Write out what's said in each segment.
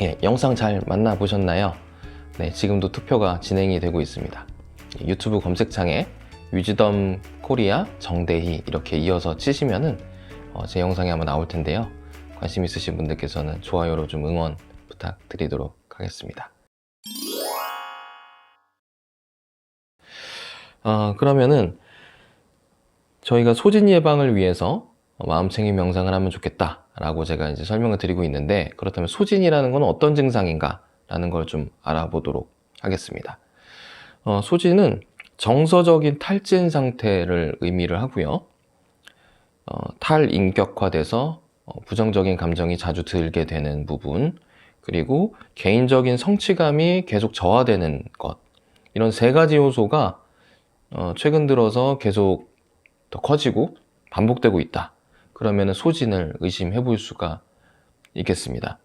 예, 영상 잘 만나보셨나요? 네, 지금도 투표가 진행이 되고 있습니다. 유튜브 검색창에 위즈덤 코리아 정대희 이렇게 이어서 치시면은 제 영상이 아마 나올 텐데요. 관심 있으신 분들께서는 좋아요로 좀 응원 부탁드리도록 하겠습니다. 그러면은 저희가 소진 예방을 위해서 마음챙김 명상을 하면 좋겠다 라고 제가 이제 설명을 드리고 있는데, 그렇다면 소진이라는 건 어떤 증상인가 라는 걸 좀 알아보도록 하겠습니다. 소진은 정서적인 탈진 상태를 의미를 하고요. 탈인격화돼서 부정적인 감정이 자주 들게 되는 부분, 그리고 개인적인 성취감이 계속 저하되는 것, 이런 세 가지 요소가 최근 들어서 계속 더 커지고 반복되고 있다. 그러면 소진을 의심해 볼 수가 있겠습니다.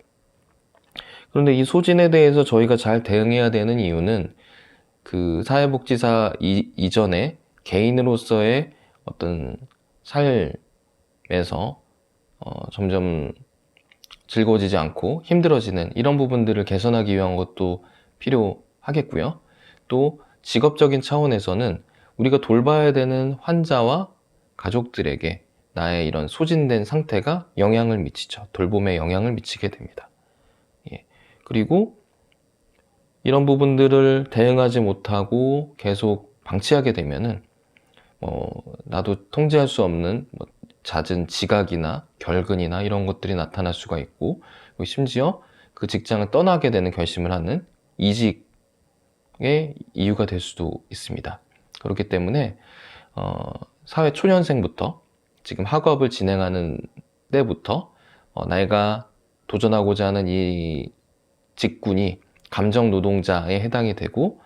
그런데 이 소진에 대해서 저희가 잘 대응해야 되는 이유는 그 사회복지사 이전에 개인으로서의 어떤 삶에서 점점 즐거워지지 않고 힘들어지는 이런 부분들을 개선하기 위한 것도 필요하겠고요. 또 직업적인 차원에서는 우리가 돌봐야 되는 환자와 가족들에게 나의 이런 소진된 상태가 영향을 미치죠. 돌봄에 영향을 미치게 됩니다. 예. 그리고 이런 부분들을 대응하지 못하고 계속 방치하게 되면은 나도 통제할 수 없는 잦은 지각이나 결근이나 이런 것들이 나타날 수가 있고, 심지어 그 직장을 떠나게 되는 결심을 하는 이직의 이유가 될 수도 있습니다. 그렇기 때문에 사회 초년생부터 지금 학업을 진행하는 때부터 내가 도전하고자 하는 이 직군이 감정 노동자에 해당이 되고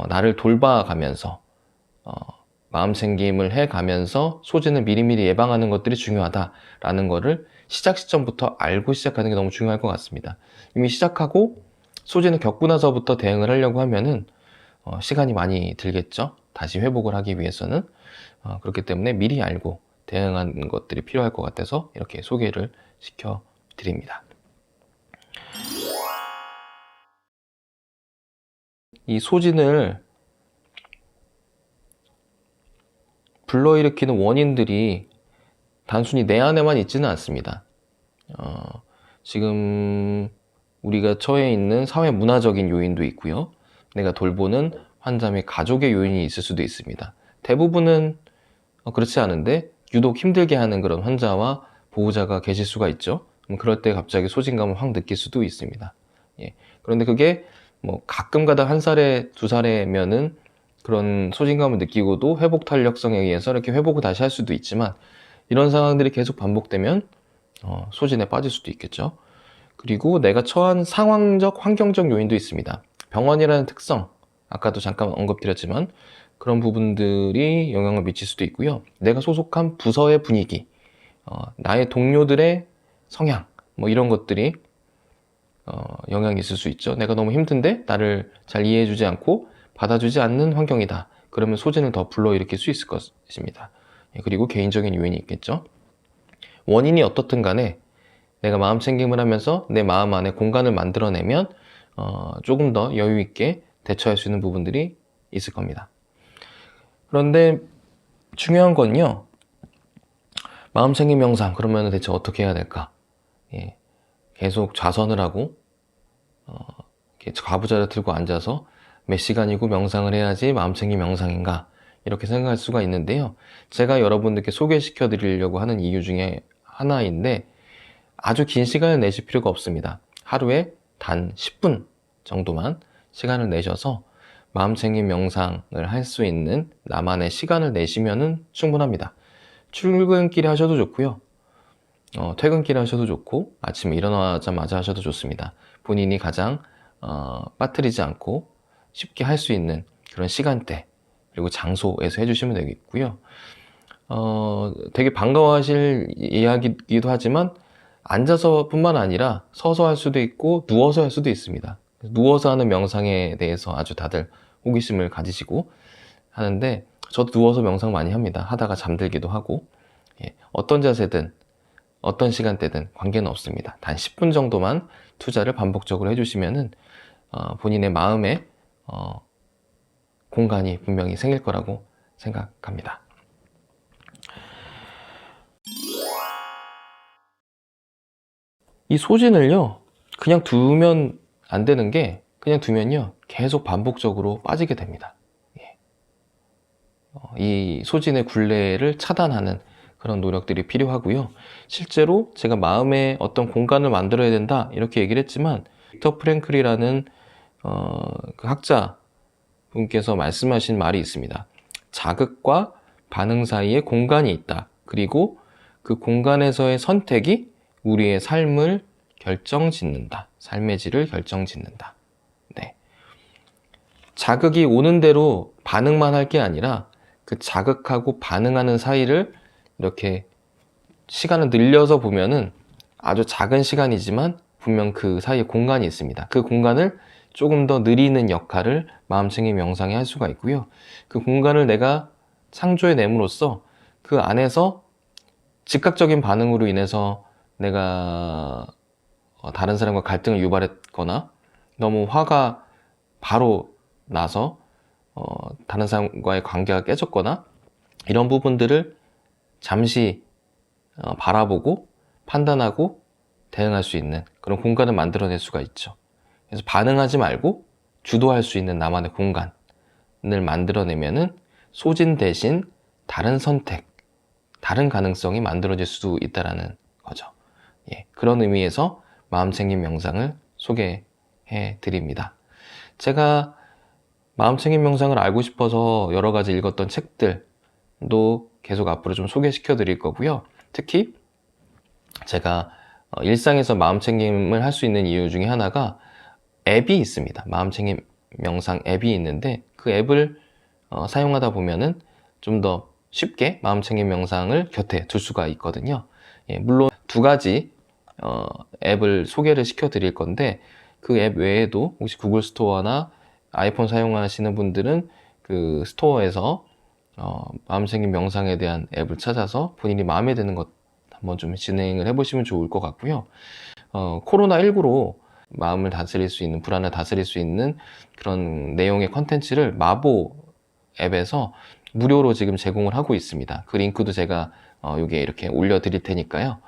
나를 돌봐가면서 마음챙김을 해가면서 소진을 미리미리 예방하는 것들이 중요하다라는 거를 시작 시점부터 알고 시작하는 게 너무 중요할 것 같습니다. 이미 시작하고 소진을 겪고 나서부터 대응을 하려고 하면은 시간이 많이 들겠죠. 다시 회복을 하기 위해서는. 그렇기 때문에 미리 알고 대응하는 것들이 필요할 것 같아서 이렇게 소개를 시켜드립니다. 이 소진을 불러일으키는 원인들이 단순히 내 안에만 있지는 않습니다. 지금 우리가 처해 있는 사회 문화적인 요인도 있고요. 내가 돌보는 환자 및 가족의 요인이 있을 수도 있습니다. 대부분은 그렇지 않은데 유독 힘들게 하는 그런 환자와 보호자가 계실 수가 있죠. 그럴 때 갑자기 소진감을 확 느낄 수도 있습니다. 예. 그런데 그게 가끔 가다 한 사례, 두 사례면은 그런 소진감을 느끼고도 회복 탄력성에 의해서 이렇게 회복을 다시 할 수도 있지만, 이런 상황들이 계속 반복되면 소진에 빠질 수도 있겠죠. 그리고 내가 처한 상황적, 환경적 요인도 있습니다. 병원이라는 특성, 아까도 잠깐 언급드렸지만 그런 부분들이 영향을 미칠 수도 있고요. 내가 소속한 부서의 분위기, 나의 동료들의 성향, 이런 것들이 영향이 있을 수 있죠. 내가 너무 힘든데 나를 잘 이해해주지 않고 받아주지 않는 환경이다. 그러면 소진을 더 불러일으킬 수 있을 것입니다. 그리고 개인적인 요인이 있겠죠. 원인이 어떻든 간에 내가 마음챙김을 하면서 내 마음 안에 공간을 만들어내면 조금 더 여유 있게 대처할 수 있는 부분들이 있을 겁니다. 그런데 중요한 건요, 마음챙김 명상 그러면 대체 어떻게 해야 될까? 예, 계속 좌선을 하고 이렇게 가부좌를 들고 앉아서 몇 시간이고 명상을 해야지 마음챙김 명상인가, 이렇게 생각할 수가 있는데요. 제가 여러분들께 소개시켜 드리려고 하는 이유 중에 하나인데, 아주 긴 시간을 내실 필요가 없습니다. 하루에 단 10분 정도만 시간을 내셔서 마음챙김 명상을 할 수 있는 나만의 시간을 내시면 충분합니다. 출근길에 하셔도 좋고요. 퇴근길에 하셔도 좋고, 아침에 일어나자마자 하셔도 좋습니다. 본인이 가장 빠뜨리지 않고 쉽게 할 수 있는 그런 시간대, 그리고 장소에서 해주시면 되겠고요. 되게 반가워하실 이야기이기도 하지만 앉아서 뿐만 아니라 서서 할 수도 있고 누워서 할 수도 있습니다. 누워서 하는 명상에 대해서 아주 다들 호기심을 가지시고 하는데, 저도 누워서 명상 많이 합니다. 하다가 잠들기도 하고, 어떤 자세든 어떤 시간대든 관계는 없습니다. 단 10분 정도만 투자를 반복적으로 해주시면은 본인의 마음에 공간이 분명히 생길 거라고 생각합니다. 이 소진을요, 그냥 두면 안 되는 게, 그냥 두면요 계속 반복적으로 빠지게 됩니다. 이 소진의 굴레를 차단하는 그런 노력들이 필요하고요. 실제로 제가 마음에 어떤 공간을 만들어야 된다 이렇게 얘기를 했지만, 빅터 프랭클이라는 그 학자 분께서 말씀하신 말이 있습니다. 자극과 반응 사이에 공간이 있다. 그리고 그 공간에서의 선택이 우리의 삶을 결정짓는다. 삶의 질을 결정짓는다. 네. 자극이 오는 대로 반응만 할 게 아니라 그 자극하고 반응하는 사이를 이렇게 시간을 늘려서 보면은 아주 작은 시간이지만 분명 그 사이에 공간이 있습니다. 그 공간을 조금 더 느리는 역할을 마음챙김 명상이 할 수가 있고요. 그 공간을 내가 창조해 nem으로써 그 안에서 즉각적인 반응으로 인해서 내가 다른 사람과 갈등을 유발했거나 너무 화가 바로 나서 다른 사람과의 관계가 깨졌거나 이런 부분들을 잠시 바라보고 판단하고 대응할 수 있는 그런 공간을 만들어낼 수가 있죠. 그래서 반응하지 말고 주도할 수 있는 나만의 공간을 만들어내면은 소진 대신 다른 선택, 다른 가능성이 만들어질 수 있다는 거죠. 그런 의미에서 마음챙김 명상을 소개해 드립니다. 제가 마음챙김 명상을 알고 싶어서 여러 가지 읽었던 책들도 계속 앞으로 좀 소개시켜 드릴 거고요. 특히 제가 일상에서 마음챙김을 할 수 있는 이유 중에 하나가 앱이 있습니다. 마음챙김 명상 앱이 있는데 그 앱을 사용하다 보면은 좀 더 쉽게 마음챙김 명상을 곁에 둘 수가 있거든요. 물론 두 가지 앱을 소개를 시켜 드릴 건데 그 앱 외에도 혹시 구글 스토어나 아이폰 사용하시는 분들은 그 스토어에서 마음챙김 명상에 대한 앱을 찾아서 본인이 마음에 드는 것 한번 좀 진행을 해보시면 좋을 것 같고요. 코로나19로 마음을 다스릴 수 있는, 불안을 다스릴 수 있는 그런 내용의 컨텐츠를 마보 앱에서 무료로 지금 제공을 하고 있습니다. 그 링크도 제가 여기에 이렇게 올려드릴 테니까요.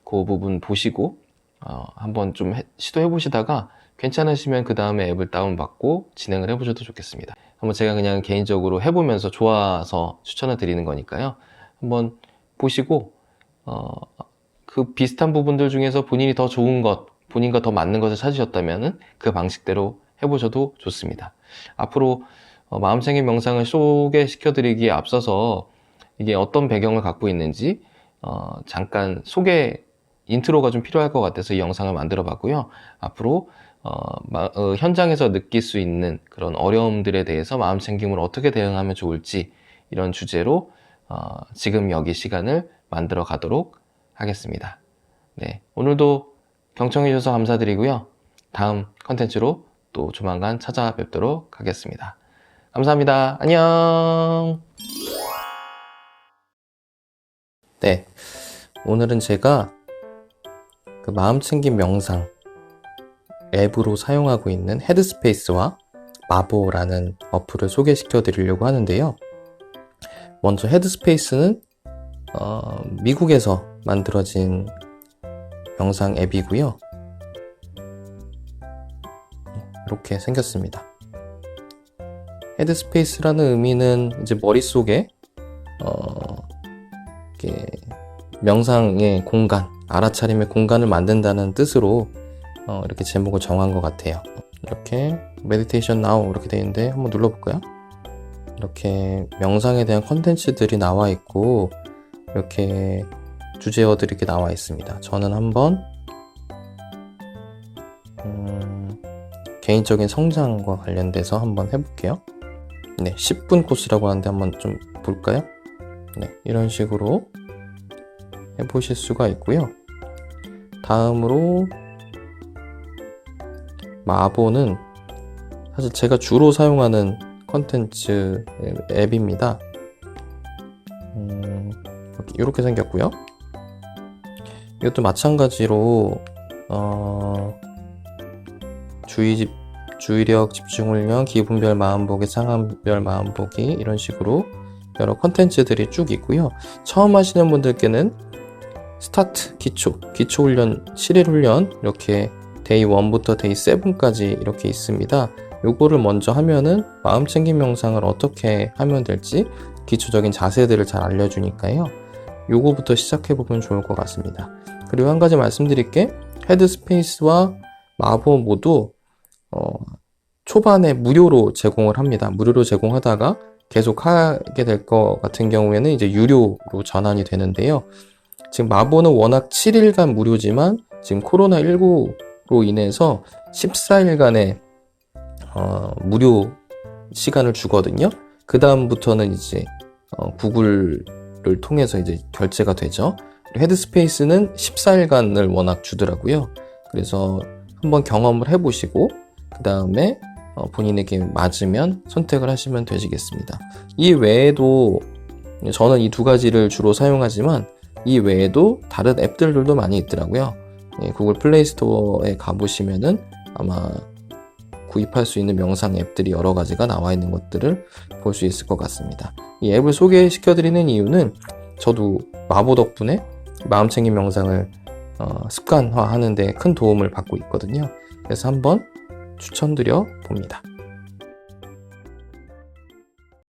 그 부분 보시고 한번 좀 시도해 보시다가 괜찮으시면 그 다음에 앱을 다운받고 진행을 해보셔도 좋겠습니다. 한번 제가 그냥 개인적으로 해보면서 좋아서 추천을 드리는 거니까요. 한번 보시고 그 비슷한 부분들 중에서 본인이 더 좋은 것, 본인과 더 맞는 것을 찾으셨다면 그 방식대로 해보셔도 좋습니다. 앞으로 마음챙김 명상을 소개시켜 드리기에 앞서서 이게 어떤 배경을 갖고 있는지 잠깐 소개 인트로가 좀 필요할 것 같아서 이 영상을 만들어 봤고요. 앞으로 현장에서 느낄 수 있는 그런 어려움들에 대해서 마음챙김을 어떻게 대응하면 좋을지 이런 주제로 지금 여기 시간을 만들어 가도록 하겠습니다. 네, 오늘도 경청해 주셔서 감사드리고요. 다음 컨텐츠로 또 조만간 찾아뵙도록 하겠습니다. 감사합니다. 안녕. 네, 오늘은 제가 그 마음챙김 명상 앱으로 사용하고 있는 헤드스페이스와 마보라는 어플을 소개시켜 드리려고 하는데요. 먼저 헤드스페이스는 미국에서 만들어진 명상 앱이고요. 이렇게 생겼습니다. 헤드스페이스라는 의미는 이제 머릿속에 이렇게 명상의 공간, 알아차림의 공간을 만든다는 뜻으로 이렇게 제목을 정한 것 같아요. 이렇게 메디테이션 나우 이렇게 되어 있는데 한번 눌러볼까요? 이렇게 명상에 대한 컨텐츠들이 나와 있고 이렇게 주제어들이 이렇게 나와 있습니다. 저는 한번 개인적인 성장과 관련돼서 한번 해볼게요. 네, 10분 코스라고 하는데 한번 좀 볼까요? 네, 이런 식으로 해보실 수가 있고요. 다음으로 마보는 사실 제가 주로 사용하는 컨텐츠 앱입니다. 이렇게 생겼고요. 이것도 마찬가지로 주의력 집중훈련, 기분별 마음보기, 상황별 마음보기 이런 식으로 여러 컨텐츠들이 쭉 있고요. 처음 하시는 분들께는 스타트 기초훈련 7일 훈련 이렇게 데이 1부터 데이 7까지 이렇게 있습니다. 요거를 먼저 하면은 마음챙김 명상을 어떻게 하면 될지 기초적인 자세들을 잘 알려주니까요. 요거부터 시작해보면 좋을 것 같습니다. 그리고 한 가지 말씀드릴게, 헤드스페이스와 마보 모두 초반에 무료로 제공을 합니다. 무료로 제공하다가 계속 하게 될 것 같은 경우에는 이제 유료로 전환이 되는데요. 지금 마보는 워낙 7일간 무료지만 지금 코로나19로 인해서 14일간의 무료 시간을 주거든요. 그 다음부터는 이제 구글을 통해서 이제 결제가 되죠. 헤드스페이스는 14일간을 워낙 주더라고요. 그래서 한번 경험을 해보시고 그 다음에 본인에게 맞으면 선택을 하시면 되시겠습니다. 이 외에도 저는 이 두 가지를 주로 사용하지만 이 외에도 다른 앱들도 많이 있더라고요. 구글 플레이 스토어에 가보시면은 아마 구입할 수 있는 명상 앱들이 여러 가지가 나와 있는 것들을 볼 수 있을 것 같습니다. 이 앱을 소개시켜 드리는 이유는 저도 마보 덕분에 마음챙김 명상을 습관화하는 데 큰 도움을 받고 있거든요. 그래서 한번 추천드려 봅니다.